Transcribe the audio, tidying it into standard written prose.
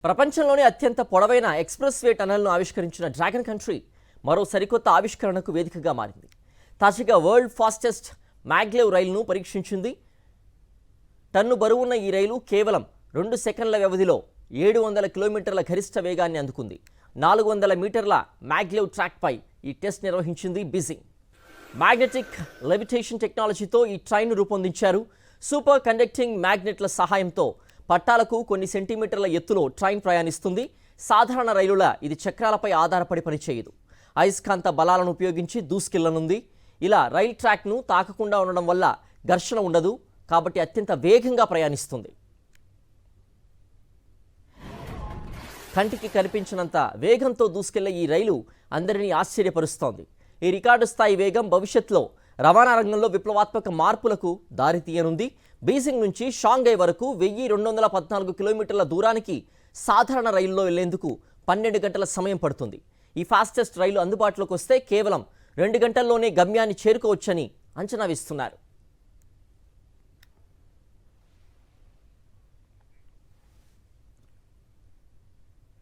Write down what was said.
ప్రపంచంలోనే అత్యంత పొడవైన ఎక్స్‌ప్రెస్ వే టనల్‌ను ఆవిష్కరించిన డ్రాగన్ కంట్రీ మరో సరికొత్త ఆవిష్కరణకు వేదికగా మారింది. తాజాగా వరల్డ్ ఫాస్టెస్ట్ మ్యాగ్లెవ్ రైలును పరీక్షించింది. టన్ను బరువున్న ఈ రైలు కేవలం 2 సెకన్ల వ్యవధిలో 700 కిలోమీటర్ల గరిష్ట వేగాన్ని అందుకుంది. 400 మీటర్ల మ్యాగ్లెవ్ ట్రాక్పై ఈ టెస్ట్ నిర్వహించింది బీజింగ్. మ్యాగ్నెటిక్ లెవిటేషన్ టెక్నాలజీతో ఈ ట్రైన్ను రూపొందించారు. సూపర్ కండక్టింగ్ మ్యాగ్నెట్ల సహాయంతో పట్టాలకు కొన్ని సెంటీమీటర్ల ఎత్తులో ట్రైన్ ప్రయాణిస్తుంది. సాధారణ రైలుల ఇది చక్రాలపై ఆధారపడి పనిచేయదు. అయస్కాంత బలాలను ఉపయోగించి దూసుకెళ్లనుంది. ఇలా రైల్ ట్రాక్ను తాకకుండా ఉండడం వల్ల ఘర్షణ ఉండదు, కాబట్టి అత్యంత వేగంగా ప్రయాణిస్తుంది. కంటికి కనిపించినంత వేగంతో దూసుకెళ్లే ఈ రైలు అందరినీ ఆశ్చర్యపరుస్తోంది. ఈ రికార్డు స్థాయి వేగం భవిష్యత్తులో రవాణా రంగంలో విప్లవాత్మక మార్పులకు దారితీయనుంది. బీజింగ్ నుంచి షాంఘై వరకు 1214 కిలోమీటర్ల దూరానికి సాధారణ రైలులో వెళ్లేందుకు 12 గంటల సమయం పడుతుంది. ఈ ఫాస్టెస్ట్ రైలు అందుబాటులోకి వస్తే కేవలం 2 గంటల్లోనే గమ్యాన్ని చేరుకోవచ్చని అంచనా వేస్తున్నారు.